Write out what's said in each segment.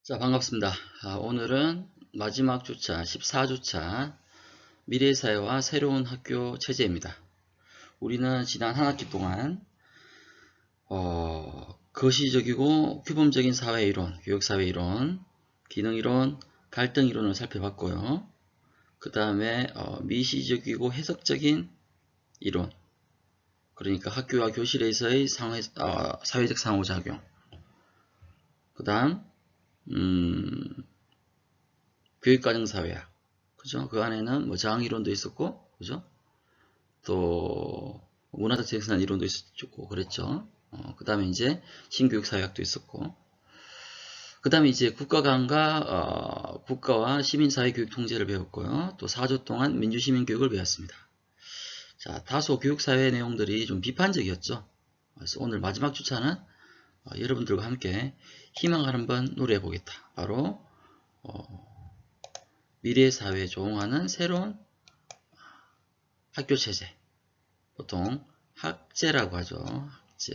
자, 반갑습니다. 오늘은 마지막 주차, 14주차 미래사회와 새로운 학교 체제입니다. 우리는 지난 한 학기 동안 거시적이고 규범적인 사회이론, 교육사회이론, 기능이론, 갈등이론을 살펴봤고요. 그 다음에 미시적이고 해석적인 이론, 그러니까 학교와 교실에서의 사회적 상호작용, 그 다음 교육과정사회학, 그죠? 그 안에는 뭐 저항이론도 있었고, 그죠? 또 문화적 재생산 이론도 있었고, 그랬죠. 그 다음에 이제 신교육사회학도 있었고, 그 다음에 이제 국가와 시민사회 교육 통제를 배웠고요. 또 4주 동안 민주시민교육을 배웠습니다. 자, 다소 교육사회 내용들이 좀 비판적이었죠. 그래서 오늘 마지막 주차는 여러분들과 함께 희망을 한번 노래해 보겠다. 바로 미래 사회에 조응하는 새로운 학교 체제, 보통 학제라고 하죠. 학제.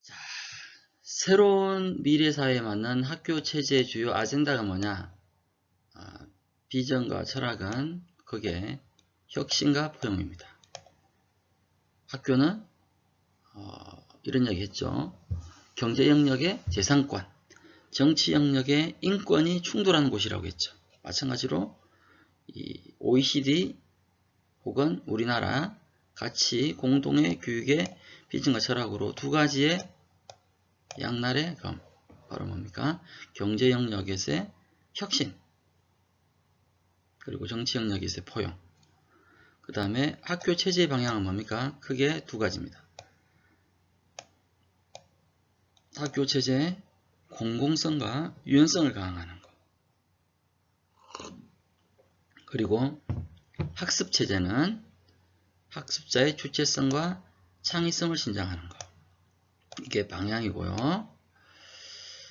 자, 새로운 미래 사회에 맞는 학교 체제의 주요 아젠다가 뭐냐? 비전과 철학은 그게 혁신과 포용입니다. 학교는 이런 얘기 했죠. 경제 영역의 재산권, 정치 영역의 인권이 충돌하는 곳이라고 했죠. 마찬가지로 이 OECD 혹은 우리나라 같이 공동의 교육의 비전과 철학으로 두 가지의 양날의 검, 바로 뭡니까? 경제 영역에서의 혁신, 그리고 정치 영역에서의 포용. 그 다음에 학교 체제의 방향은 뭡니까? 크게 두 가지입니다. 학교 체제의 공공성과 유연성을 강화하는 것. 그리고 학습 체제는 학습자의 주체성과 창의성을 신장하는 것. 이게 방향이고요.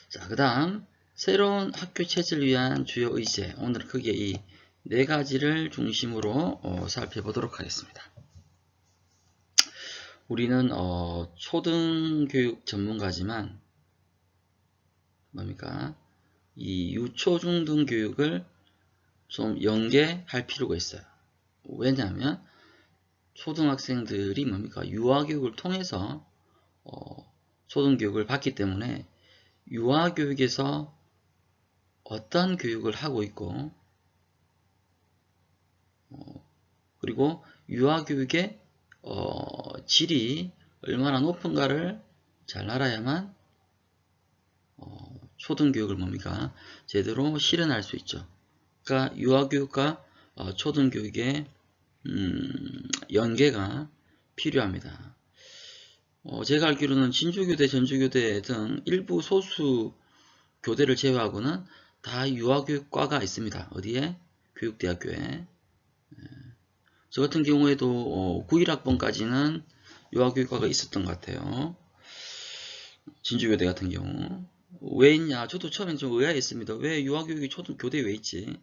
자, 그 다음 새로운 학교 체제를 위한 주요 의제, 오늘 크게 이 네 가지를 중심으로 살펴보도록 하겠습니다. 우리는 초등교육 전문가지만 뭡니까? 이 유초, 중등 교육을 좀 연계할 필요가 있어요. 왜냐하면 초등학생들이 뭡니까? 유아교육을 통해서 초등교육을 받기 때문에 유아교육에서 어떤 교육을 하고 있고 그리고 유아교육의 질이 얼마나 높은가를 잘 알아야만 초등교육을 뭡니까? 제대로 실현할 수 있죠. 그러니까 유아교육과 초등교육의 연계가 필요합니다. 제가 알기로는 진주교대, 전주교대 등 일부 소수 교대를 제외하고는 다 유아교육과가 있습니다. 어디에? 교육대학교에. 저 같은 경우에도 91학번까지는 유아교육과가 있었던 것 같아요. 진주교대 같은 경우. 왜 있냐? 저도 처음엔 좀 의아했습니다. 왜 유아교육이 초등교대에 왜 있지?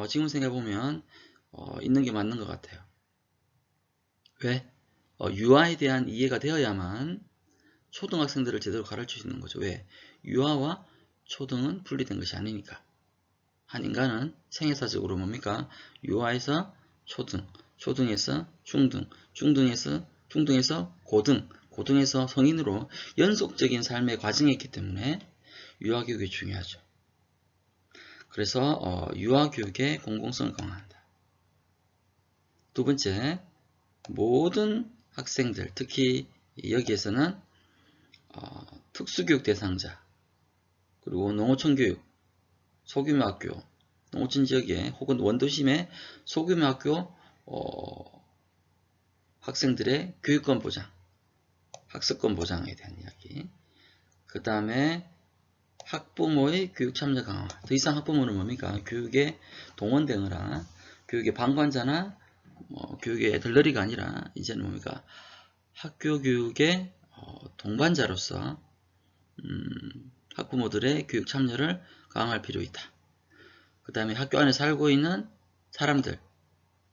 지금 생각해보면 있는 게 맞는 것 같아요. 왜? 유아에 대한 이해가 되어야만 초등학생들을 제대로 가르칠 수 있는 거죠. 왜? 유아와 초등은 분리된 것이 아니니까. 한 인간은 생애사적으로 뭡니까? 유아에서 초등, 초등에서 중등, 중등에서 고등, 고등에서 성인으로 연속적인 삶의 과정이 있기 때문에 유아교육이 중요하죠. 그래서 유아교육의 공공성을 강화한다. 두 번째, 모든 학생들, 특히 여기에서는 특수교육 대상자, 그리고 농어촌교육, 소규모학교, 농어촌 지역에 혹은 원도심의 소규모학교 학생들의 교육권 보장, 학습권 보장에 대한 이야기. 그 다음에 학부모의 교육 참여 강화. 더 이상 학부모는 뭡니까? 교육에 동원되거나 교육의 방관자나 교육의 들러리가 아니라 이제는 뭡니까? 학교 교육의 동반자로서 학부모들의 교육 참여를 강화할 필요 있다. 그 다음에 학교 안에 살고 있는 사람들,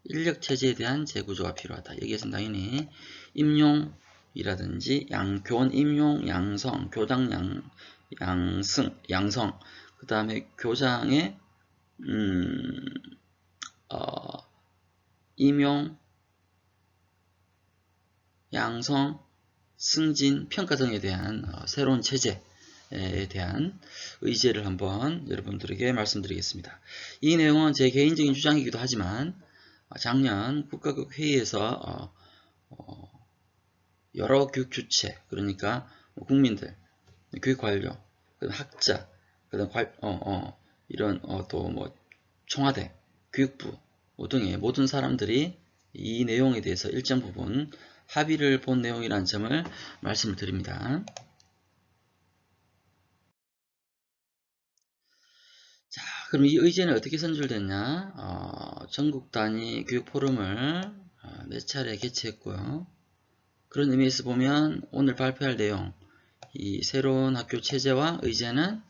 인력체제에 대한 재구조가 필요하다. 여기에서는 당연히 임용 이라든지 교원 임용, 양성, 교장 양성, 그 다음에 교장의 임용, 양성, 승진, 평가 등에 대한 새로운 체제에 대한 의제를 한번 여러분들에게 말씀드리겠습니다. 이 내용은 제 개인적인 주장이기도 하지만 작년 국가교육회의에서 여러 교육 주체, 그러니까 국민들, 교육관료, 학자, 이런 또 뭐 청와대, 교육부 등의 모든 사람들이 이 내용에 대해서 일정 부분 합의를 본 내용이라는 점을 말씀을 드립니다. 자, 그럼 이 의제는 어떻게 선출됐냐? 전국 단위 교육 포럼을 몇 차례 개최했고요. 그런 의미에서 보면 오늘 발표할 내용, 이 새로운 학교 체제와 의제는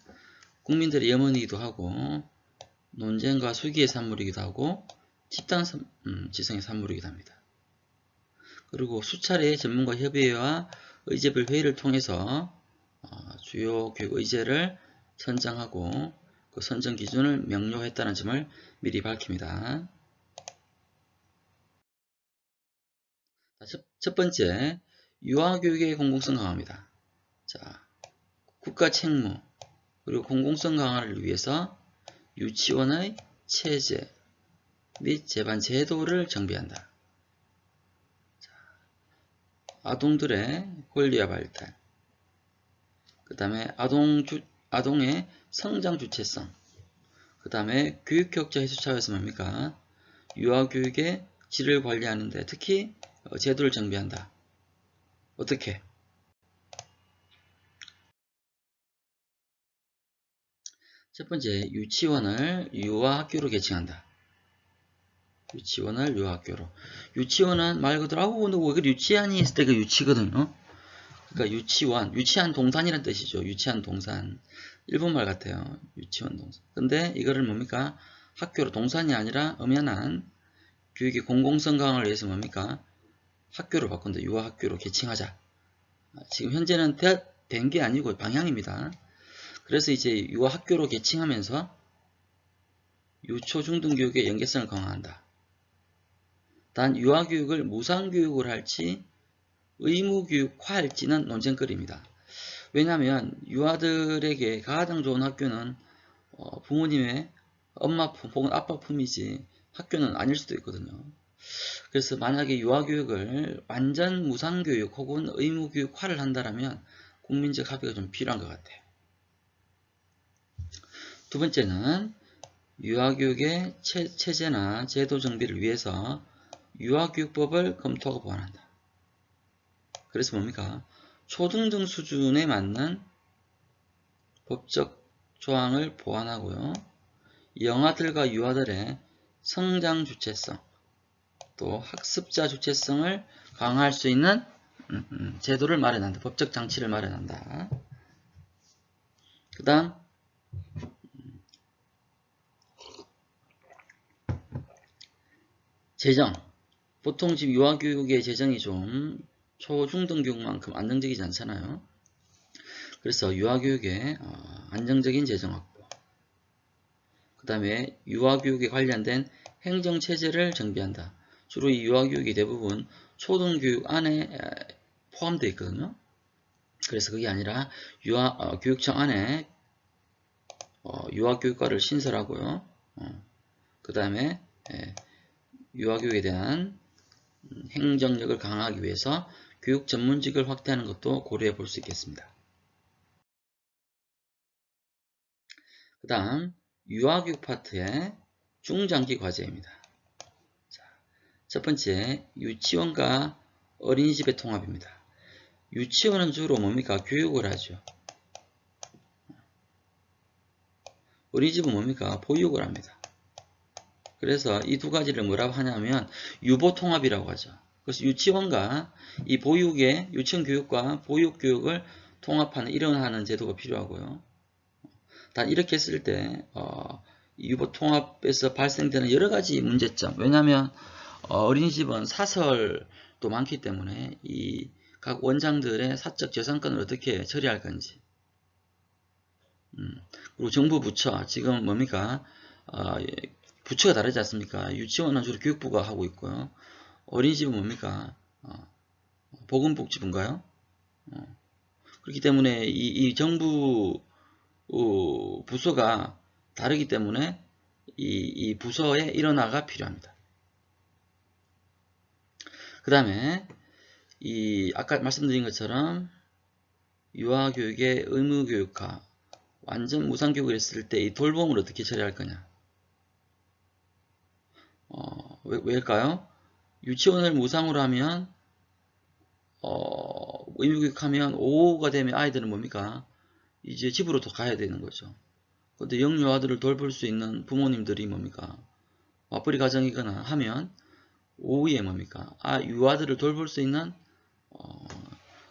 국민들의 염원이기도 하고 논쟁과 수기의 산물이기도 하고 집단 지성의 산물이기도 합니다. 그리고 수차례의 전문가 협의회와 의제별 회의를 통해서 주요 교육 의제를 선정하고 그 선정 기준을 명료했다는 점을 미리 밝힙니다. 첫 번째, 유아교육의 공공성 강화입니다. 자, 국가 책무 그리고 공공성 강화를 위해서 유치원의 체제 및 제반 제도를 정비한다. 자, 아동들의 권리와 발달, 그 다음에 아동의 성장 주체성, 그 다음에 교육격차 해소 차원에서 뭡니까? 유아교육의 질을 관리하는데 특히 제도를 정비한다. 어떻게? 첫 번째, 유치원을 유아학교로 개칭한다. 유치원을 유아학교로. 유치원은 말 그대로 너 왜 유치한이 있을 때가 유치거든요. 그러니까 유치한 동산이라는 뜻이죠. 유치한 동산. 일본말 같아요. 유치원 동산. 근데 이거를 뭡니까? 학교로 동산이 아니라 엄연한 교육의 공공성 강화를 위해서 뭡니까? 학교로 바꾼다. 유아학교로 개칭하자. 지금 현재는 된 게 아니고 방향입니다. 그래서 이제 유아학교로 개칭하면서 유초 중등 교육의 연계성을 강화한다. 단 유아교육을 무상교육을 할지 의무교육화할지는 논쟁거리입니다. 왜냐하면 유아들에게 가장 좋은 학교는 부모님의 엄마 품 혹은 아빠 품이지 학교는 아닐 수도 있거든요. 그래서 만약에 유아교육을 완전 무상교육 혹은 의무교육화를 한다면 국민적 합의가 좀 필요한 것 같아요. 두 번째는 유아교육의 체제나 제도 정비를 위해서 유아교육법을 검토하고 보완한다. 그래서 뭡니까? 초등등 수준에 맞는 법적 조항을 보완하고요. 영아들과 유아들의 성장 주체성, 또 학습자 주체성을 강화할 수 있는 제도를 마련한다. 법적 장치를 마련한다. 그 다음 재정. 보통 지금 유아교육의 재정이 좀 초중등 교육만큼 안정적이지 않잖아요. 그래서 유아교육의 안정적인 재정 확보, 그 다음에 유아교육에 관련된 행정체제를 정비한다. 주로 이 유아교육이 대부분 초등교육 안에 포함되어 있거든요. 그래서 그게 아니라 교육청 안에 유아교육과를 신설하고요. 그 다음에 유아교육에 대한 행정력을 강화하기 위해서 교육 전문직을 확대하는 것도 고려해 볼 수 있겠습니다. 그 다음 유아교육 파트의 중장기 과제입니다. 자, 첫 번째 유치원과 어린이집의 통합입니다. 유치원은 주로 뭡니까? 교육을 하죠. 어린이집은 뭡니까? 보육을 합니다. 그래서 이 두 가지를 뭐라고 하냐면 유보통합이라고 하죠. 그래서 유치원과 이 유치원 교육과 보육 교육을 통합하는 일원하는 제도가 필요하고요. 단 이렇게 했을 때 유보통합에서 발생되는 여러 가지 문제점. 왜냐하면 어린이집은 사설도 많기 때문에 이 각 원장들의 사적 재산권을 어떻게 처리할 건지. 그리고 정부 부처, 지금 뭡니까? 부처가 다르지 않습니까? 유치원은 주로 교육부가 하고 있고요. 어린이집은 뭡니까? 보건복지부인가요? 그렇기 때문에 이 정부 부서가 다르기 때문에 이 부서의 일원화가 필요합니다. 그 다음에 아까 말씀드린 것처럼 유아교육의 의무교육화, 완전 무상교육을 했을 때 이 돌봄을 어떻게 처리할 거냐. 왜일까요? 유치원을 무상으로 하면 의무교육하면 오후가 되면 아이들은 뭡니까? 이제 집으로 또 가야 되는 거죠. 근데 영유아들을 돌볼 수 있는 부모님들이 뭡니까? 맞벌이 가정이거나 하면 오후에 뭡니까? 유아들을 돌볼 수 있는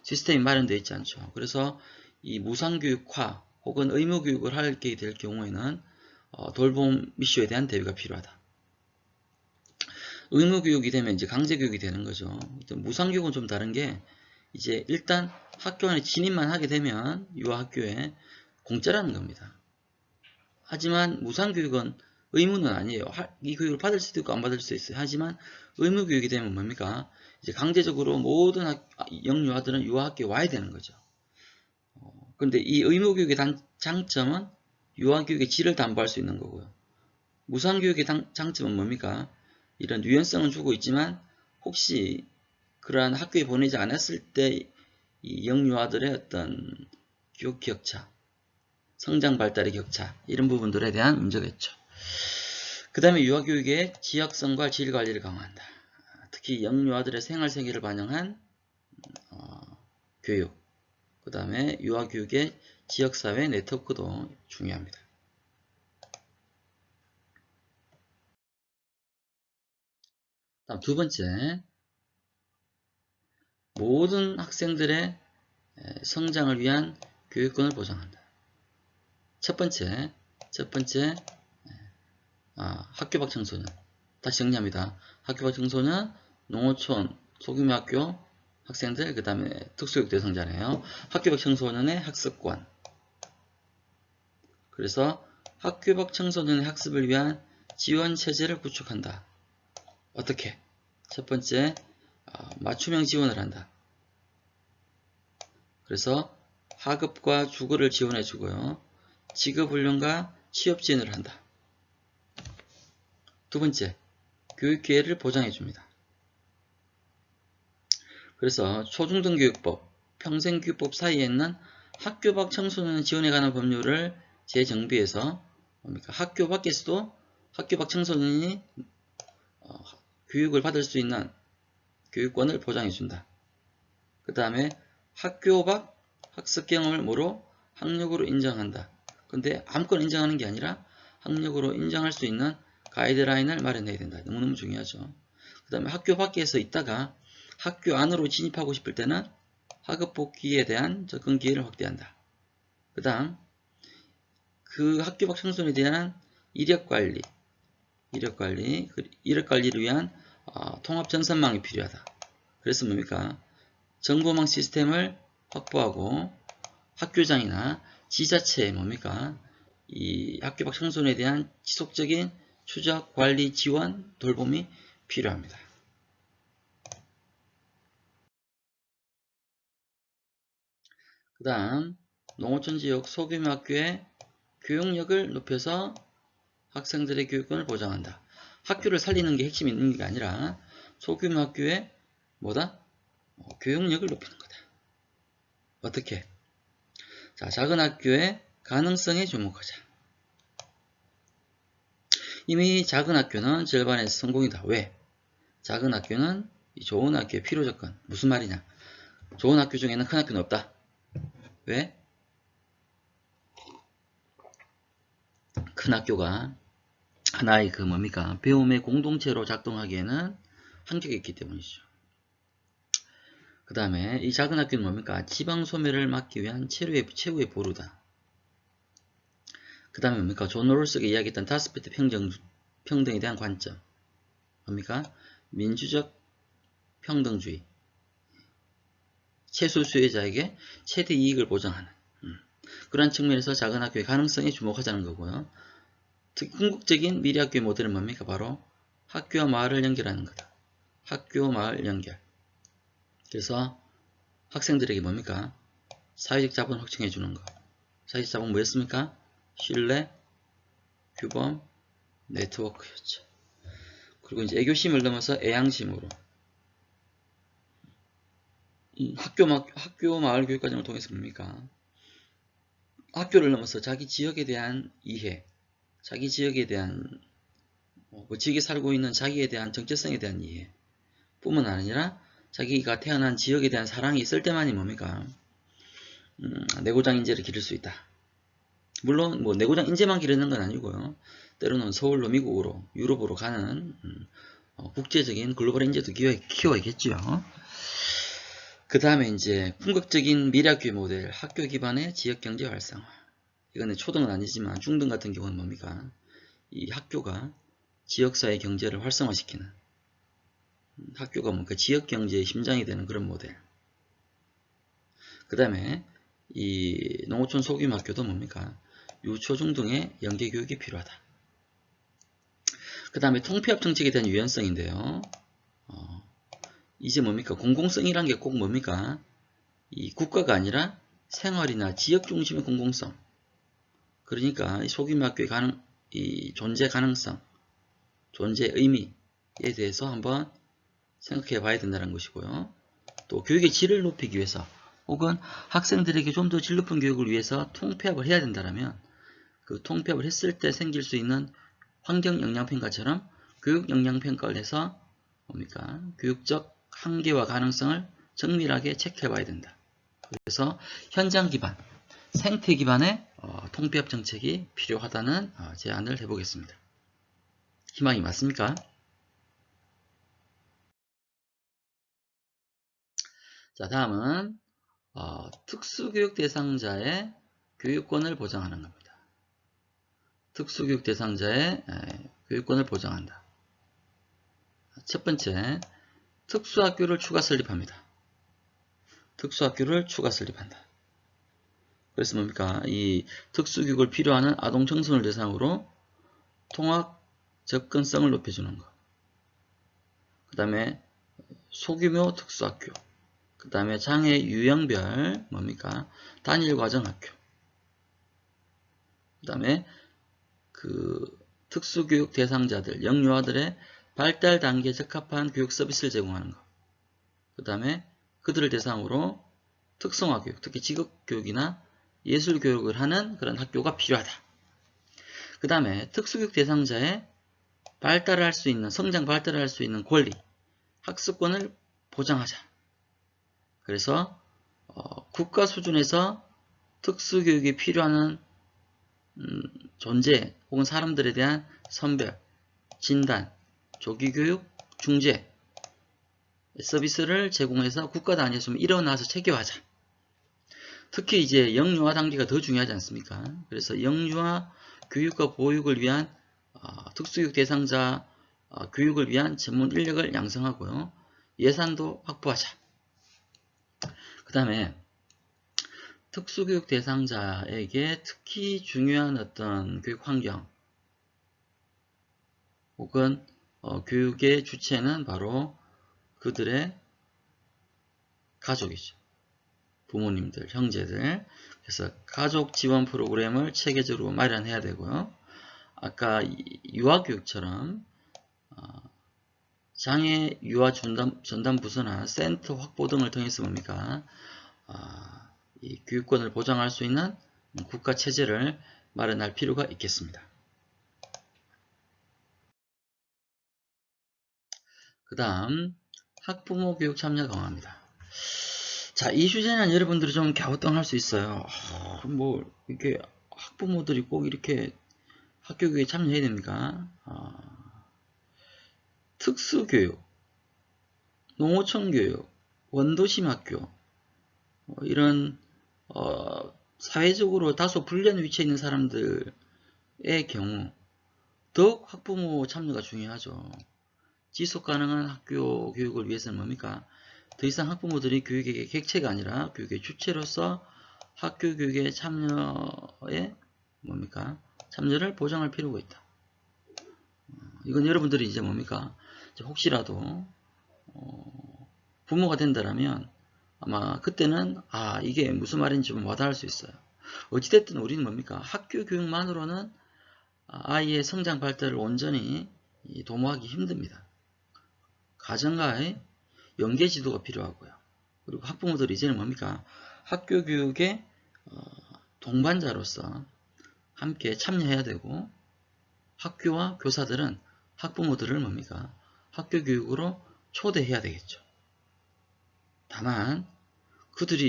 시스템이 마련되어 있지 않죠. 그래서 이 무상교육화 혹은 의무교육을 하게 될 경우에는 돌봄 이슈에 대한 대비가 필요하다. 의무교육이 되면 이제 강제교육이 되는 거죠. 무상교육은 좀 다른 게 이제 일단 학교 안에 진입만 하게 되면 유아학교에 공짜라는 겁니다. 하지만 무상교육은 의무는 아니에요. 이 교육을 받을 수도 있고 안 받을 수도 있어요. 하지만 의무교육이 되면 뭡니까? 이제 강제적으로 모든 영유아들은 유아학교에 와야 되는 거죠. 그런데 이 의무교육의 장점은 유아교육의 질을 담보할 수 있는 거고요. 무상교육의 장점은 뭡니까? 이런 유연성은 주고 있지만 혹시 그러한 학교에 보내지 않았을 때 이 영유아들의 어떤 교육 격차, 성장 발달의 격차 이런 부분들에 대한 문제겠죠. 그 다음에 유아교육의 지역성과 질관리를 강화한다. 특히 영유아들의 생활세계를 반영한 교육, 그 다음에 유아교육의 지역사회 네트워크도 중요합니다. 다음 두 번째, 모든 학생들의 성장을 위한 교육권을 보장한다. 첫 번째, 학교 밖 청소년. 다시 정리합니다. 학교 밖 청소년, 농어촌, 소규모 학교 학생들, 그 다음에 특수교육 대상자네요. 학교 밖 청소년의 학습권. 그래서 학교 밖 청소년의 학습을 위한 지원 체제를 구축한다. 어떻게? 첫 번째, 맞춤형 지원을 한다. 그래서 학업과 주거를 지원해 주고요. 직업훈련과 취업 지원을 한다. 두 번째, 교육 기회를 보장해 줍니다. 그래서 초중등교육법, 평생교육법 사이에 있는 학교 밖 청소년 지원에 관한 법률을 재정비해서 학교 밖에서도 학교 밖 청소년이 교육을 받을 수 있는 교육권을 보장해 준다. 그 다음에 학교 밖 학습 경험을 뭐로? 학력으로 인정한다. 근데 아무거나 인정하는 게 아니라 학력으로 인정할 수 있는 가이드라인을 마련해야 된다. 너무너무 중요하죠. 그 다음에 학교 밖에서 있다가 학교 안으로 진입하고 싶을 때는 학업 복귀에 대한 접근 기회를 확대한다. 그 다음 그 학교 밖 청소년에 대한 이력관리를 위한 통합 전산망이 필요하다. 그래서 뭡니까? 정보망 시스템을 확보하고 학교장이나 지자체에 뭡니까? 이 학교 밖 청소년에 대한 지속적인 추적, 관리, 지원, 돌봄이 필요합니다. 그 다음 농어촌 지역 소규모 학교의 교육력을 높여서 학생들의 교육권을 보장한다. 학교를 살리는 게 핵심이 있는 게 아니라 소규모 학교의 뭐다? 교육력을 높이는 거다. 어떻게? 자, 작은 학교의 가능성에 주목하자. 이미 작은 학교는 절반에서 성공이다. 왜? 작은 학교는 좋은 학교의 필요조건. 무슨 말이냐? 좋은 학교 중에는 큰 학교는 없다. 왜? 큰 학교가 하나의 뭡니까? 배움의 공동체로 작동하기에는 한계가 있기 때문이죠. 그 다음에 이 작은 학교는 뭡니까? 지방 소멸을 막기 위한 최후의 보루다. 그 다음에 뭡니까? 존 롤스가 이야기했던 다스페트 평등에 대한 관점. 뭡니까? 민주적 평등주의. 최소 수혜자에게 최대 이익을 보장하는 그러한 측면에서 작은 학교의 가능성에 주목하자는 거고요. 특히 궁극적인 미래 학교의 모델은 뭡니까? 바로 학교와 마을을 연결하는 거다. 학교 마을 연결. 그래서 학생들에게 뭡니까? 사회적 자본을 확증해 주는 거. 사회적 자본 뭐였습니까? 신뢰, 규범, 네트워크였죠. 그리고 이제 애교심을 넘어서 애양심으로 학교 마을 교육 과정을 통해서 뭡니까? 학교를 넘어서 자기 지역에 대한 이해, 자기 지역에 대한 그 지역에 살고 있는 자기에 대한 정체성에 대한 이해 뿐만 아니라 자기가 태어난 지역에 대한 사랑이 있을 때만이 뭡니까? 내고장 인재를 기를 수 있다. 물론 뭐 내고장 인재만 기르는 건 아니고요. 때로는 서울로 미국으로 유럽으로 가는 국제적인 글로벌 인재도 키워야겠죠. 그 다음에 이제 궁극적인 미래학교 모델 학교 기반의 지역경제 활성화. 이거는 초등은 아니지만 중등 같은 경우는 뭡니까? 이 학교가 지역사회 경제를 활성화시키는 학교가 뭔가 지역경제의 심장이 되는 그런 모델. 그 다음에 이 농어촌 소규모 학교도 뭡니까? 유초중등의 연계교육이 필요하다. 그 다음에 통폐합 정책에 대한 유연성인데요. 이제 뭡니까? 공공성이란 게 꼭 뭡니까? 이 국가가 아니라 생활이나 지역 중심의 공공성. 그러니까 이 소규모 학교의 이 존재 가능성, 존재 의미에 대해서 한번 생각해 봐야 된다는 것이고요. 또 교육의 질을 높이기 위해서 혹은 학생들에게 좀 더 질 높은 교육을 위해서 통폐합을 해야 된다면 그 통폐합을 했을 때 생길 수 있는 환경 영향평가처럼 교육 영향평가를 해서 뭡니까? 교육적 한계와 가능성을 정밀하게 체크해 봐야 된다. 그래서 현장 기반, 생태 기반의 통폐합 정책이 필요하다는 제안을 해보겠습니다. 희망이 맞습니까? 자, 다음은 특수교육 대상자의 교육권을 보장하는 겁니다. 특수교육 대상자의 교육권을 보장한다. 첫 번째, 특수학교를 추가 설립합니다. 특수학교를 추가 설립한다. 그래서 뭡니까? 이 특수교육을 필요하는 아동 청소년을 대상으로 통합 접근성을 높여주는 것. 그 다음에 소규모 특수학교. 그 다음에 장애 유형별 뭡니까? 단일과정학교. 그 다음에 그 특수교육 대상자들, 영유아들의 발달 단계에 적합한 교육 서비스를 제공하는 것. 그 다음에 그들을 대상으로 특성화 교육, 특히 직업교육이나 예술교육을 하는 그런 학교가 필요하다. 그 다음에 특수교육 대상자의 발달할 수 있는, 성장 발달할 수 있는 권리, 학습권을 보장하자. 그래서 국가 수준에서 특수교육이 필요한 존재 혹은 사람들에 대한 선별, 진단, 조기교육, 중재 서비스를 제공해서 국가 단위에서 일어나서 체계화하자. 특히 이제 영유아 단계가 더 중요하지 않습니까? 그래서 영유아 교육과 보육을 위한 특수교육 대상자 교육을 위한 전문 인력을 양성하고요. 예산도 확보하자. 그 다음에 특수교육 대상자에게 특히 중요한 어떤 교육 환경 혹은 교육의 주체는 바로 그들의 가족이죠. 부모님들, 형제들. 그래서 가족 지원 프로그램을 체계적으로 마련해야 되고요. 아까 유아교육처럼 장애 유아 전담 부서나 센터 확보 등을 통해서 뭡니까? 이 교육권을 보장할 수 있는 국가 체제를 마련할 필요가 있겠습니다. 그 다음 학부모 교육 참여 강화입니다. 자, 이 주제는 여러분들이 좀 갸우뚱할 수 있어요. 뭐 이렇게 학부모들이 꼭 이렇게 학교 교육에 참여해야 됩니까? 특수교육, 농어촌 교육, 원도심 학교 이런 사회적으로 다소 불리한 위치에 있는 사람들의 경우 더욱 학부모 참여가 중요하죠. 지속가능한 학교 교육을 위해서는 뭡니까? 더 이상 학부모들이 교육의 객체가 아니라 교육의 주체로서 학교 교육에 참여에 뭡니까? 참여를 보장할 필요가 있다. 이건 여러분들이 이제 뭡니까? 혹시라도 부모가 된다라면 아마 그때는 이게 무슨 말인지 좀 와닿을 수 있어요. 어찌됐든 우리는 뭡니까? 학교 교육만으로는 아이의 성장 발달을 온전히 도모하기 힘듭니다. 가정과의 연계 지도가 필요하고요. 그리고 학부모들이 이제는 뭡니까? 학교 교육의 동반자로서 함께 참여해야 되고, 학교와 교사들은 학부모들을 뭡니까? 학교 교육으로 초대해야 되겠죠. 다만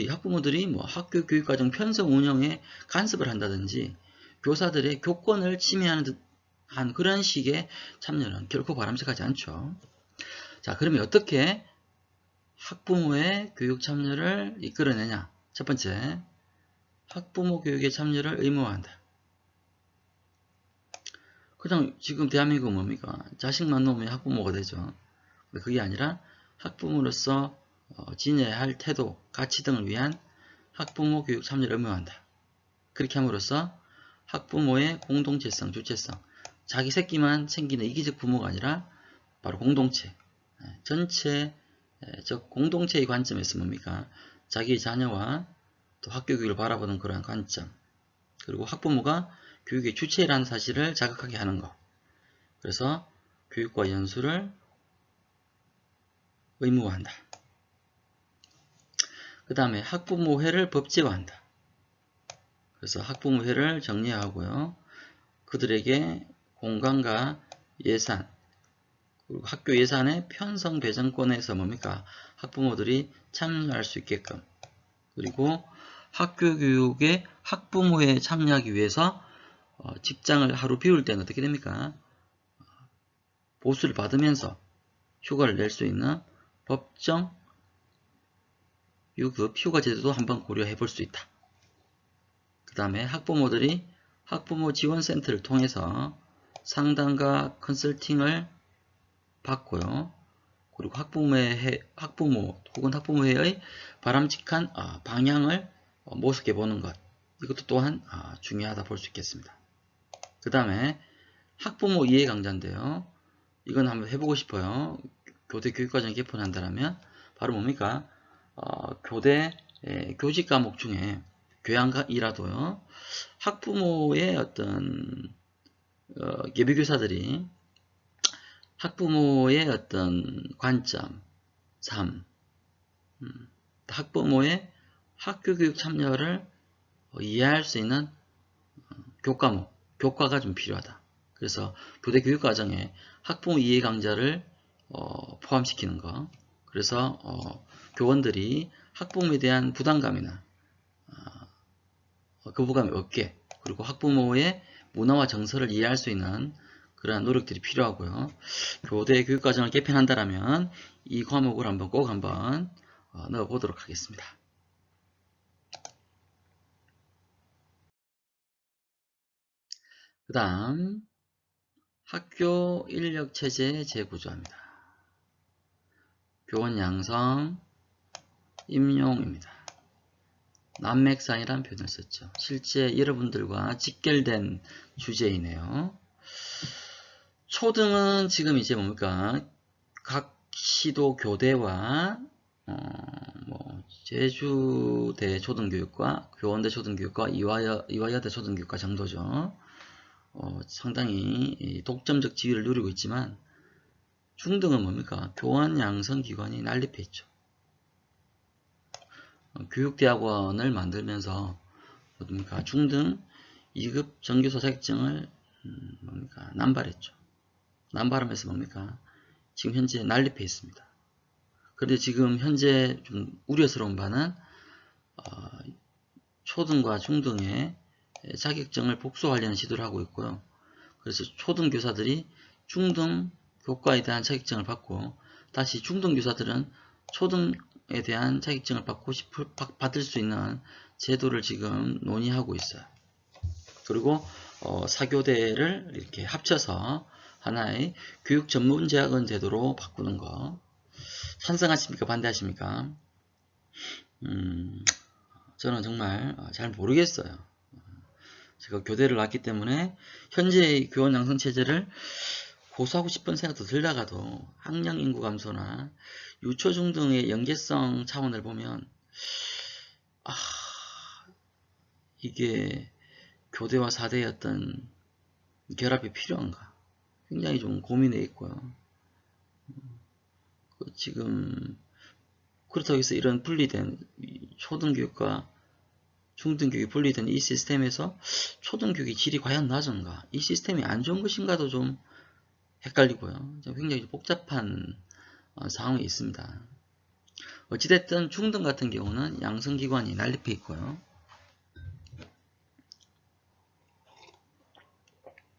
학부모들이 학교 교육과정 편성 운영에 간섭을 한다든지 교사들의 교권을 침해하는 듯한 그런 식의 참여는 결코 바람직하지 않죠. 자, 그러면 어떻게 학부모의 교육 참여를 이끌어내냐? 첫 번째, 학부모 교육의 참여를 의무화한다. 그냥 지금 대한민국은 뭡니까? 자식만 놓으면 학부모가 되죠. 그게 아니라 학부모로서 지녀야 할 태도, 가치 등을 위한 학부모 교육 참여를 의무화한다. 그렇게 함으로써 학부모의 공동체성, 주체성, 자기 새끼만 챙기는 이기적 부모가 아니라 바로 공동체, 전체적 공동체의 관점에서 뭡니까? 자기 자녀와 또 학교 교육을 바라보는 그러한 관점, 그리고 학부모가 교육의 주체라는 사실을 자각하게 하는 것. 그래서 교육과 연수를 의무화한다. 그 다음에 학부모회를 법제화한다. 그래서 학부모회를 정리하고요. 그들에게 공간과 예산, 그리고 학교 예산의 편성 배정권에서 뭡니까? 학부모들이 참여할 수 있게끔, 그리고 학교 교육에 학부모회에 참여하기 위해서 직장을 하루 비울 때는 어떻게 됩니까? 보수를 받으면서 휴가를 낼 수 있는 법정 유급 휴가 제도도 한번 고려해 볼 수 있다. 그 다음에 학부모들이 학부모 지원센터를 통해서 상담과 컨설팅을 받고요. 그리고 학부모 혹은 학부모회의 바람직한 방향을 모색해 보는 것. 이것도 또한 중요하다 볼 수 있겠습니다. 그 다음에 학부모 이해 강좌인데요. 이건 한번 해보고 싶어요. 교대 교육과정 개편한다면 바로 뭡니까? 교대 교직 과목 중에 교양이라도요. 학부모의 어떤 예비교사들이 학부모의 어떤 관점, 삶, 학부모의 학교교육 참여를 이해할 수 있는 교과목, 교과가 좀 필요하다. 그래서 교대 교육과정에 학부모 이해 강좌를 포함시키는 거. 그래서 교원들이 학부모에 대한 부담감이나 거부감이 없게, 그리고 학부모의 문화와 정서를 이해할 수 있는 그러한 노력들이 필요하고요. 교대 교육과정을 개편한다면 이 과목을 꼭 한번 넣어보도록 하겠습니다. 그 다음 학교 인력체제의 재구조합니다. 교원 양성, 임용입니다. 난맥상이라는 표현을 썼죠. 실제 여러분들과 직결된 주제이네요. 초등은 지금 이제 뭡니까? 각 시도 교대와 제주대 초등교육과 교원대 초등교육과 이화여대 초등교육과 정도죠. 상당히 독점적 지위를 누리고 있지만 중등은 뭡니까? 교원 양성기관이 난립해 있죠. 교육대학원을 만들면서 뭡니까? 중등 2급 정교사 자격증을 남발했죠. 남발하면서 뭡니까? 지금 현재 난립해 있습니다. 그런데 지금 현재 좀 우려스러운 바는 초등과 중등의 자격증을 복수하려는 시도를 하고 있고요. 그래서 초등 교사들이 중등 교과에 대한 자격증을 받고 다시 중등 교사들은 초등에 대한 자격증을 받을 수 있는 제도를 지금 논의하고 있어요. 그리고 4교대를 이렇게 합쳐서 하나의 교육 전문 재학원 제도로 바꾸는 거. 찬성하십니까? 반대하십니까? 저는 정말 잘 모르겠어요. 제가 교대를 나왔기 때문에 현재 교원 양성 체제를 고수하고 싶은 생각도 들다가도 학령 인구 감소나 유초중 등의 연계성 차원을 보면 이게 교대와 사대의 어떤 결합이 필요한가 굉장히 좀 고민해 있고요. 지금 그렇다고 해서 이런 분리된 초등교육과 중등교육이 분리된 이 시스템에서 초등교육의 질이 과연 낮은가, 이 시스템이 안 좋은 것인가도 좀 헷갈리고요. 굉장히 복잡한 상황이 있습니다. 어찌됐든 중등 같은 경우는 양성기관이 난립해 있고요.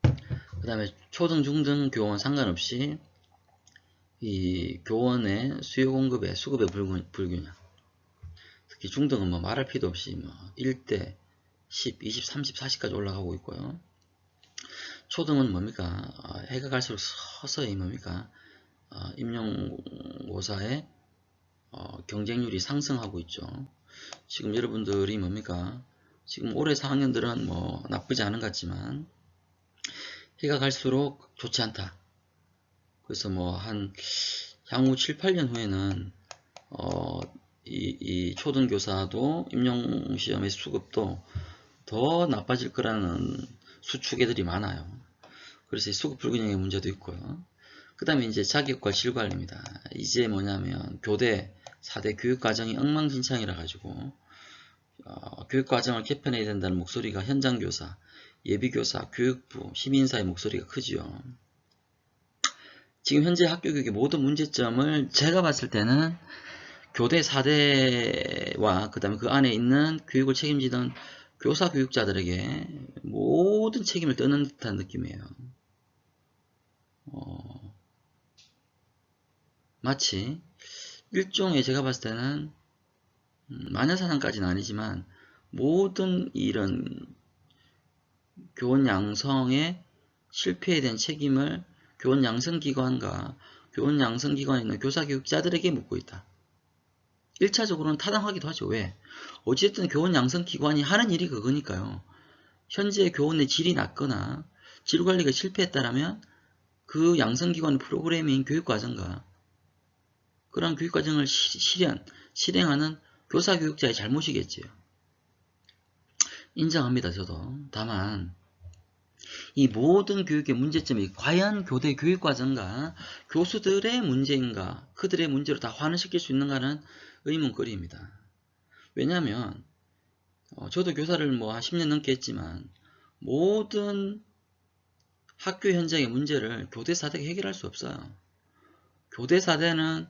그 다음에 초등, 중등 교원 상관없이 이 교원의 수요 공급의 수급의 불균형, 특히 중등은 뭐 말할 필요 없이 뭐 1대 10, 20, 30, 40까지 올라가고 있고요. 초등은 뭡니까? 해가 갈수록 서서히 뭡니까? 임용고사의 경쟁률이 상승하고 있죠. 지금 여러분들이 뭡니까? 지금 올해 4학년들은 뭐 나쁘지 않은 것 같지만 해가 갈수록 좋지 않다. 그래서 뭐 한 향후 7, 8년 후에는 이 초등교사도 임용시험의 수급도 더 나빠질 거라는 수축애들이 많아요. 그래서 이 수급 불균형의 문제도 있고요. 그 다음에 이제 자격과 질관리입니다. 이제 뭐냐면 교대, 4대 교육과정이 엉망진창이라 가지고 교육과정을 개편해야 된다는 목소리가 현장교사, 예비교사, 교육부, 시민사의 목소리가 크지요. 지금 현재 학교교육의 모든 문제점을 제가 봤을 때는 교대 4대와 그 다음에 그 안에 있는 교육을 책임지던 교사 교육자들에게 모든 책임을 떠는 듯한 느낌이에요. 마치 일종의 제가 봤을 때는 마녀사냥까지는 아니지만 모든 이런 교원 양성의 실패에 대한 책임을 교원 양성기관과 교원 양성기관에 있는 교사 교육자들에게 묻고 있다. 1차적으로는 타당하기도 하죠. 왜? 어쨌든 교원 양성기관이 하는 일이 그거니까요. 현재 교원의 질이 낮거나 질관리가 실패했다라면 그 양성기관의 프로그래밍 교육과정과 그런 교육과정을 실행하는 교사 교육자의 잘못이겠지요. 인정합니다. 저도. 다만 이 모든 교육의 문제점이 과연 교대 교육과정과 교수들의 문제인가, 그들의 문제로 다 환원시킬 수 있는가는 의문거리입니다. 왜냐하면 저도 교사를 뭐 한 10년 넘게 했지만 모든 학교 현장의 문제를 교대 사대가 해결할 수 없어요. 교대 사대는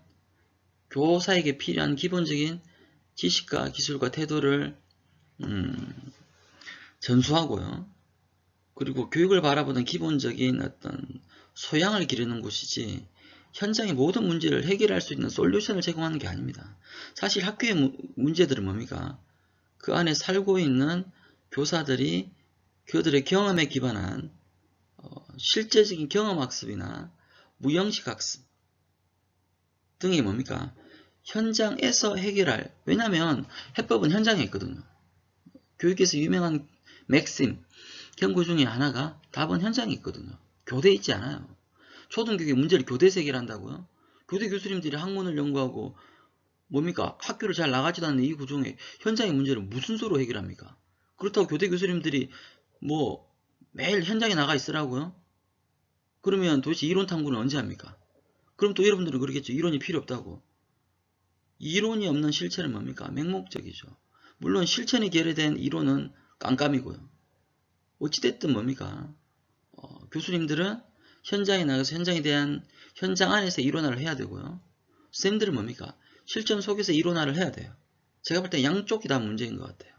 교사에게 필요한 기본적인 지식과 기술과 태도를 전수하고요. 그리고 교육을 바라보는 기본적인 어떤 소양을 기르는 곳이지 현장의 모든 문제를 해결할 수 있는 솔루션을 제공하는 게 아닙니다. 사실 학교의 문제들은 뭡니까? 그 안에 살고 있는 교사들이 그들의 경험에 기반한 실제적인 경험학습이나 무형식학습 등이 뭡니까? 현장에서 해결할, 왜냐하면 해법은 현장에 있거든요. 교육에서 유명한 맥심, 경고 중에 하나가 답은 현장에 있거든요. 교대에 있지 않아요. 초등교육의 문제를 교대에서 해결한다고요? 교대 교수님들이 학문을 연구하고 뭡니까? 학교를 잘 나가지도 않는 이 구조에 현장의 문제를 무슨 수로 해결합니까? 그렇다고 교대 교수님들이 뭐 매일 현장에 나가 있으라고요? 그러면 도대체 이론 탐구는 언제 합니까? 그럼 또 여러분들은 그러겠죠. 이론이 필요 없다고. 이론이 없는 실천은 뭡니까? 맹목적이죠. 물론 실천이 결여된 이론은 깜깜이고요. 어찌됐든 뭡니까? 교수님들은 현장에 나가서 현장에 대한 현장 안에서 이론화를 해야 되고요. 쌤들은 뭡니까? 실전 속에서 이론화를 해야 돼요. 제가 볼 때 양쪽이 다 문제인 것 같아요.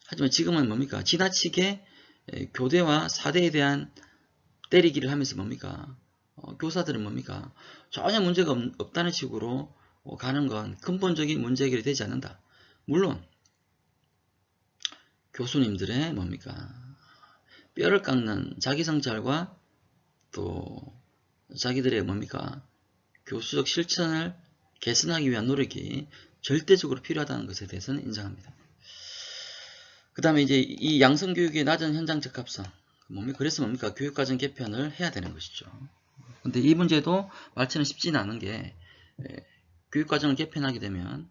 하지만 지금은 뭡니까? 지나치게 교대와 사대에 대한 때리기를 하면서 뭡니까? 교사들은 뭡니까? 전혀 문제가 없다는 식으로 가는 건 근본적인 문제 해결이 되지 않는다. 물론 교수님들의 뭡니까? 뼈를 깎는 자기 성찰과 또 자기들의 뭡니까? 교수적 실천을 개선하기 위한 노력이 절대적으로 필요하다는 것에 대해서는 인정합니다. 그 다음에 이제 이 양성교육의 낮은 현장 적합성. 그래서 뭡니까? 교육과정 개편을 해야 되는 것이죠. 근데 이 문제도 말처럼 쉽지는 않은 게, 교육과정을 개편하게 되면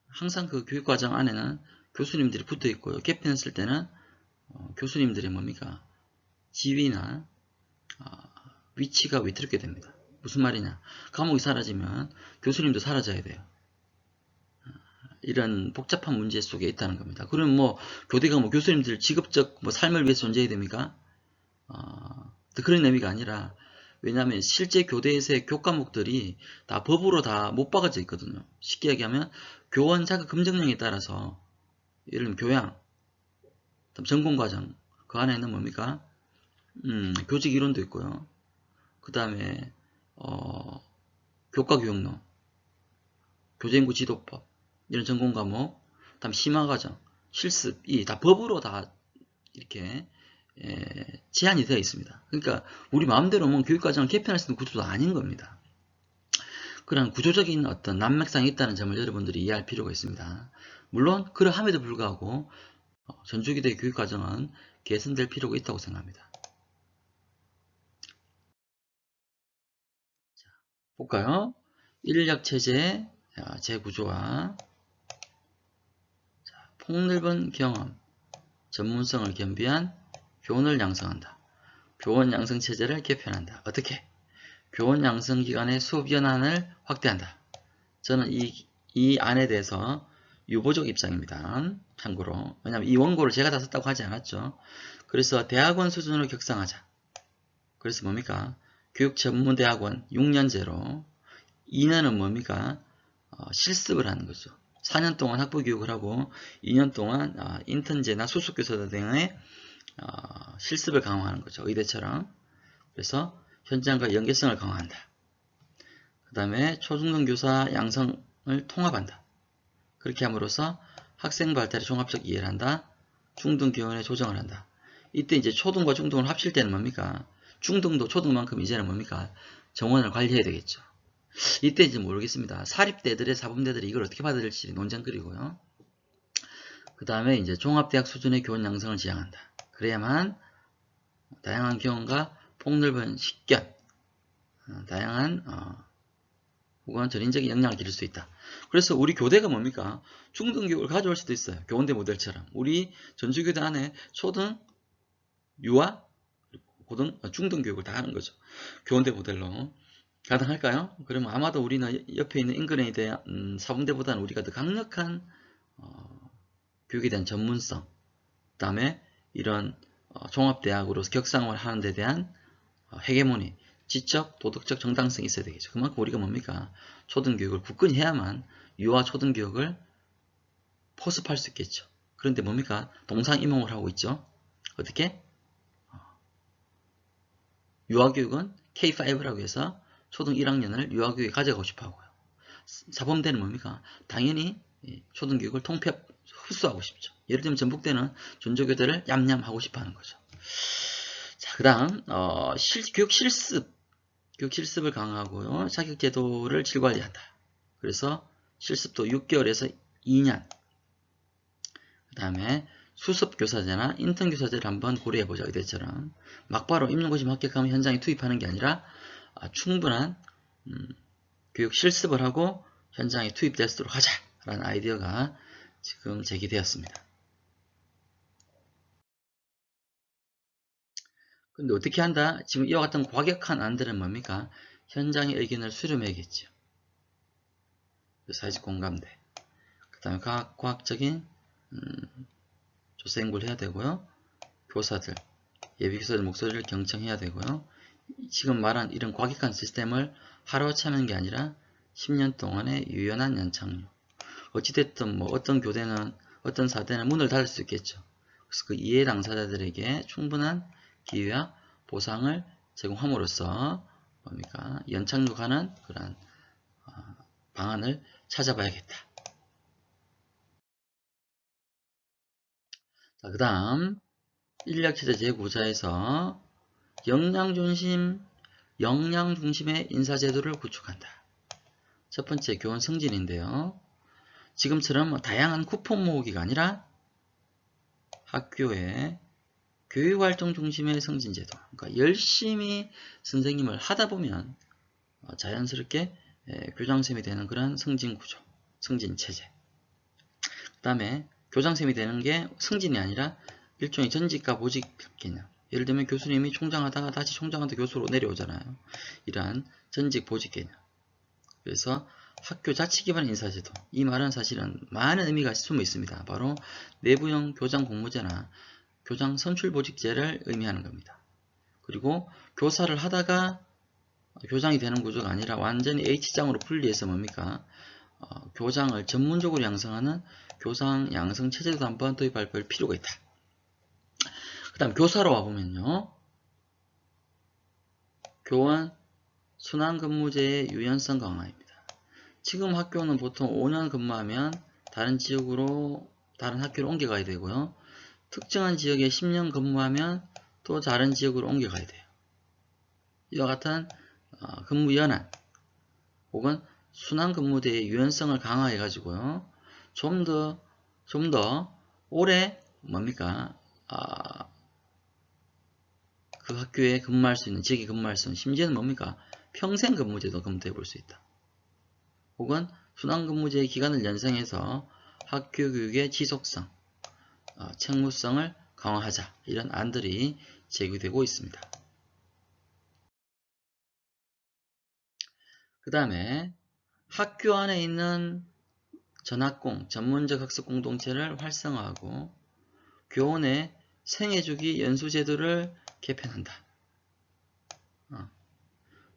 항상 그 교육과정 안에는 교수님들이 붙어 있고요. 개편했을 때는 교수님들의 뭡니까? 지위나 위치가 위태롭게 됩니다. 무슨 말이냐? 과목이 사라지면 교수님도 사라져야 돼요. 이런 복잡한 문제 속에 있다는 겁니다. 그럼 뭐 교대가 뭐 교수님들 직업적 뭐 삶을 위해서 존재해야 됩니까? 그런 의미가 아니라, 왜냐하면 실제 교대에서의 교과목들이 다 법으로 다 못 박아져 있거든요. 쉽게 얘기하면 교원 자격 검정령에 따라서, 예를 들면 교양, 전공과정, 그 안에는 뭡니까? 교직 이론도 있고요. 그 다음에 교과교육론, 교재연구 지도법, 이런 전공 과목, 다음 심화과정, 실습이 다 법으로 다 이렇게 제한이 되어 있습니다. 그러니까 우리 마음대로 뭐 교육과정을 개편할 수 있는 구조도 아닌 겁니다. 그런 구조적인 어떤 난맥상이 있다는 점을 여러분들이 이해할 필요가 있습니다. 물론 그러함에도 불구하고 전주교대 교육과정은 개선될 필요가 있다고 생각합니다. 자, 볼까요? 인력체제 재구조화, 폭넓은 경험, 전문성을 겸비한 교원을 양성한다. 교원 양성 체제를 개편한다. 어떻게? 교원 양성 기간의 수업 연한을 확대한다. 저는 이 안에 대해서 유보적 입장입니다. 참고로. 왜냐하면 이 원고를 제가 다 썼다고 하지 않았죠. 그래서 대학원 수준으로 격상하자. 그래서 뭡니까? 교육전문대학원 6년제로 2년은 뭡니까? 실습을 하는 거죠. 4년 동안 학부교육을 하고 2년 동안 인턴제나 소속교사들 등의 실습을 강화하는 거죠. 의대처럼. 그래서 현장과 연계성을 강화한다. 그 다음에 초중등 교사 양성을 통합한다. 그렇게 함으로써 학생 발달에 종합적 이해를 한다. 중등 교원에 조정을 한다. 이때 이제 초등과 중등을 합칠 때는 뭡니까? 중등도 초등만큼 이제는 뭡니까? 정원을 관리해야 되겠죠. 이때 이제 모르겠습니다. 사립대들의 사범대들이 이걸 어떻게 받아들일지 논쟁거리고요. 그 다음에 이제 종합대학 수준의 교원 양성을 지향한다. 그래야만 다양한 경험과 폭넓은 식견, 다양한 혹은 전인적인 역량을 기를 수 있다. 그래서 우리 교대가 뭡니까? 중등교육을 가져올 수도 있어요. 교원대 모델처럼. 우리 전주교대 안에 초등, 유아, 고등, 중등교육을 다 하는 거죠. 교원대 모델로. 가능할까요? 그러면 아마도 우리는 옆에 있는 인근에 대한 사범대보다는 우리가 더 강력한 교육에 대한 전문성, 그 다음에 이런 종합대학으로서 격상을 하는 데 대한 헤게모니, 지적, 도덕적 정당성이 있어야 되겠죠. 그만큼 우리가 뭡니까? 초등교육을 굳건히 해야만 유아 초등교육을 포섭할 수 있겠죠. 그런데 뭡니까? 동상이몽을 하고 있죠. 어떻게? 유아교육은 K5라고 해서 초등 1학년을 유아교육에 가져가고 싶어 하고요. 사범대는 뭡니까? 당연히 초등교육을 통폐합 흡수하고 싶죠. 예를 들면 전북대는 전조교대를 얌얌 하고 싶어 하는 거죠. 자, 그 다음 교육 실습을 강화하고요. 자격제도를 질관리한다. 그래서 실습도 6개월에서 2년. 그 다음에 수습교사제나 인턴교사제를 한번 고려해보자. 의대처럼 막바로 임용고시 합격하면 현장에 투입하는 게 아니라 충분한 교육 실습을 하고 현장에 투입될 수 있도록 하자라는 아이디어가 지금 제기되었습니다. 근데 어떻게 한다? 지금 이와 같은 과격한 안들은 뭡니까? 현장의 의견을 수렴해야겠죠. 사회적 공감대. 그 다음에 과학적인 조사 연구를 해야 되고요. 교사들, 예비교사들 목소리를 경청해야 되고요. 지금 말한 이런 과격한 시스템을 하루 참는 게 아니라 10년 동안의 유연한 연착륙. 어찌됐든 뭐 어떤 교대는 어떤 사대는 문을 닫을 수 있겠죠. 그래서 그 이해 당사자들에게 충분한 기회와 보상을 제공함으로써 뭡니까? 연착륙하는 그런 방안을 찾아봐야겠다. 자, 그 다음 인력체제 재구조에서 역량 중심의 인사제도를 구축한다. 첫 번째 교원 승진인데요. 지금처럼 뭐 다양한 쿠폰 모으기가 아니라 학교의 교육활동 중심의 승진제도. 그러니까 열심히 선생님을 하다 보면 자연스럽게 교장선생님이 되는 그런 승진구조, 승진체제. 그 다음에 교장선생님이 되는 게 승진이 아니라 일종의 전직과 보직 개념. 예를 들면 교수님이 총장하다가 다시 총장한테 교수로 내려오잖아요. 이러한 전직 보직 개념. 그래서 학교 자치 기반 인사제도. 이 말은 사실은 많은 의미가 숨어 있습니다. 바로 내부형 교장 공모제나 교장 선출보직제를 의미하는 겁니다. 그리고 교사를 하다가 교장이 되는 구조가 아니라 완전히 H장으로 분리해서 뭡니까? 교장을 전문적으로 양성하는 교장 양성 체제도 한번 도입할 필요가 있다. 그 다음 교사로 와보면요. 교원 순환근무제의 유연성 강화입니다. 지금 학교는 보통 5년 근무하면 다른 지역으로 다른 학교로 옮겨가야 되고요. 특정한 지역에 10년 근무하면 또 다른 지역으로 옮겨가야 돼요. 이와 같은 근무 연한 혹은 순환근무제의 유연성을 강화해 가지고요. 좀 더 오래 뭡니까? 그 학교에 근무할 수 있는, 지역에 근무할 수 있는, 심지어는 뭡니까? 평생 근무제도 검토해 볼 수 있다. 혹은 순환근무제의 기간을 연장해서 학교 교육의 지속성, 책무성을 강화하자. 이런 안들이 제기되고 있습니다. 그 다음에 학교 안에 있는 전학공, 전문적 학습 공동체를 활성화하고 교원의 생애주기 연수제도를 개편한다.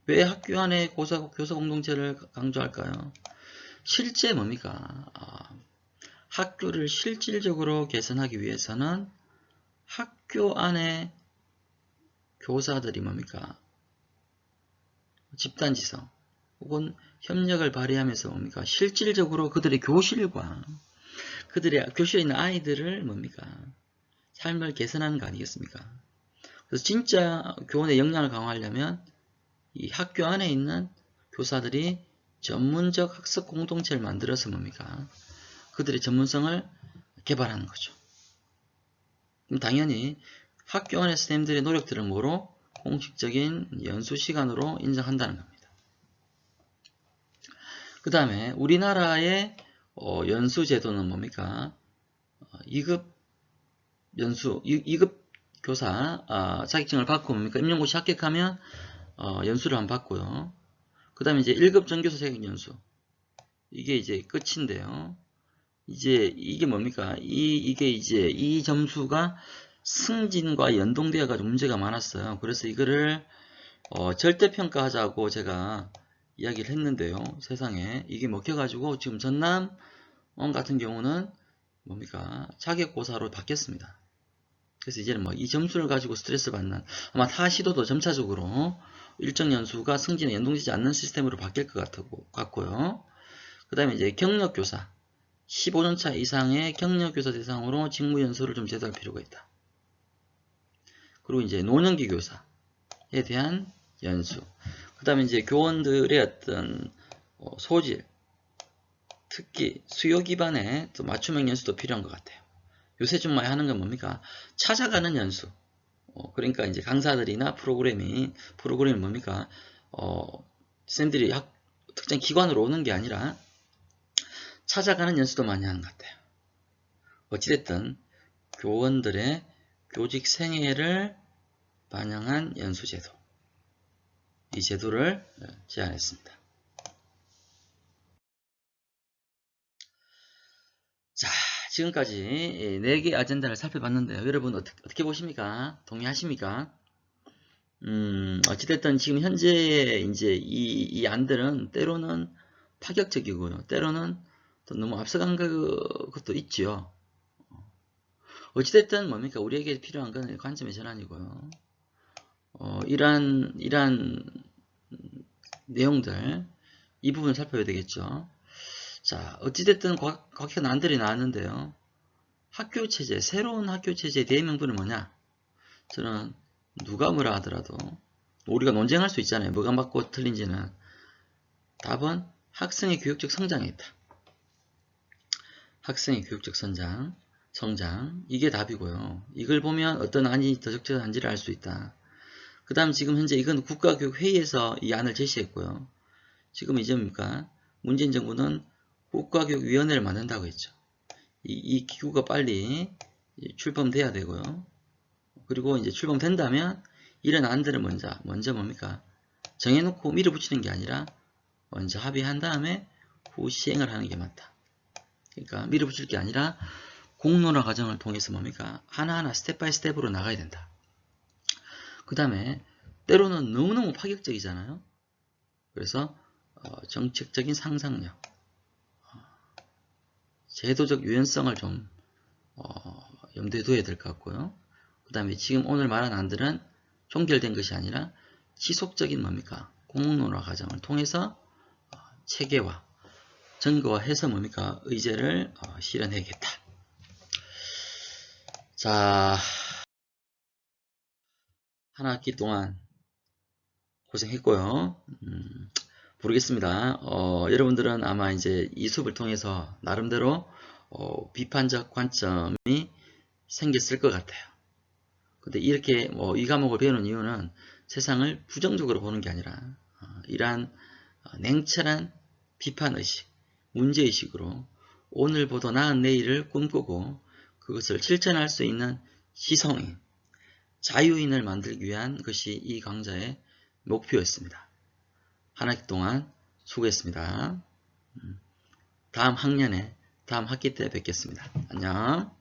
왜 학교 안에 교사 공동체를 강조할까요? 실제 뭡니까? 학교를 실질적으로 개선하기 위해서는 학교 안에 교사들이 뭡니까? 집단지성 혹은 협력을 발휘하면서 뭡니까? 실질적으로 그들의 교실과 그들의 교실에 있는 아이들을 뭡니까? 삶을 개선하는 거 아니겠습니까? 그래서 진짜 교원의 역량을 강화하려면 이 학교 안에 있는 교사들이 전문적 학습 공동체를 만들어서 뭡니까? 그들의 전문성을 개발하는 거죠. 그럼 당연히 학교 안의 선생님들의 노력들을 뭐로? 공식적인 연수 시간으로 인정한다는 겁니다. 그 다음에 우리나라의 연수 제도는 뭡니까? 2급 연수, 2급 교사 자격증을 받고 뭡니까? 임용고시 합격하면 연수를 안 받고요. 그 다음에 이제 1급 전교사 자격 연수. 이게 이제 끝인데요. 이제 이게 뭡니까? 이게 이제 이 점수가 승진과 연동되어 가지고 문제가 많았어요. 그래서 이거를 절대평가하자고 제가 이야기를 했는데요. 세상에 이게 먹혀가지고 지금 전남 같은 경우는 뭡니까? 자격고사로 바뀌었습니다. 그래서 이제는 뭐 이 점수를 가지고 스트레스 받는, 아마 타 시도도 점차적으로 일정 연수가 승진에 연동되지 않는 시스템으로 바뀔 것 같고요. 그 다음에 이제 경력교사, 15년차 이상의 경력교사 대상으로 직무연수를 좀 제도할 필요가 있다. 그리고 이제 노년기 교사에 대한 연수. 그 다음에 이제 교원들의 어떤 소질, 특기, 수요 기반의 또 맞춤형 연수도 필요한 것 같아요. 요새 좀 많이 하는 건 뭡니까? 찾아가는 연수. 그러니까 이제 강사들이나 프로그램이 뭡니까? 쌤들이 특정 기관으로 오는 게 아니라 찾아가는 연수도 많이 하는 것 같아요. 어찌됐든 교원들의 교직 생애를 반영한 연수제도, 이 제도를 제안했습니다. 자, 지금까지 4개 아젠다를 살펴봤는데요. 여러분 어떻게 보십니까? 동의하십니까? 어찌됐든 지금 현재 이제 이 안들은 때로는 파격적이고요. 때로는 또 너무 앞서간 것도 있죠. 어찌됐든 뭡니까? 우리에게 필요한 건 관점의 전환이고요. 이러한 내용들, 이 부분을 살펴야 되겠죠. 자, 어찌됐든 각현 안들이 나왔는데요. 학교 체제, 새로운 학교 체제의 대명분은 뭐냐? 저는 누가 뭐라 하더라도 우리가 논쟁할 수 있잖아요. 뭐가 맞고 틀린지는. 답은 학생의 교육적 성장에 있다. 학생의 교육적 성장. 이게 답이고요. 이걸 보면 어떤 안이 더 적절한지를 알 수 있다. 그 다음 지금 현재 이건 국가교육회의에서 이 안을 제시했고요. 지금 이 점입니까? 문재인 정부는 국가교육위원회를 만든다고 했죠. 이 기구가 빨리 출범돼야 되고요. 그리고 이제 출범된다면 이런 안들을 먼저 뭡니까? 정해놓고 밀어붙이는 게 아니라 먼저 합의한 다음에 후 시행을 하는 게 맞다. 그러니까 밀어붙일 게 아니라 공론화 과정을 통해서 뭡니까? 하나하나 스텝 바이 스텝으로 나가야 된다. 그 다음에 때로는 너무너무 파격적이잖아요. 그래서 정책적인 상상력, 제도적 유연성을 좀 염두에 둬야 될 것 같고요. 그 다음에 지금 오늘 말한 안들은 종결된 것이 아니라 지속적인 뭡니까? 공론화 과정을 통해서 체계화, 증거화해서 뭡니까? 의제를 실현해야겠다. 자, 한 학기 동안 고생했고요. 모르겠습니다. 여러분들은 아마 이제 이 수업을 통해서 나름대로 비판적 관점이 생겼을 것 같아요. 근데 이렇게 이 과목을 배우는 이유는 세상을 부정적으로 보는 게 아니라 이러한 냉철한 비판의식, 문제의식으로 오늘보다 나은 내일을 꿈꾸고 그것을 실천할 수 있는 시성인, 자유인을 만들기 위한 것이 이 강좌의 목표였습니다. 한 학기 동안 수고했습니다. 다음 학년에 다음 학기 때 뵙겠습니다. 안녕.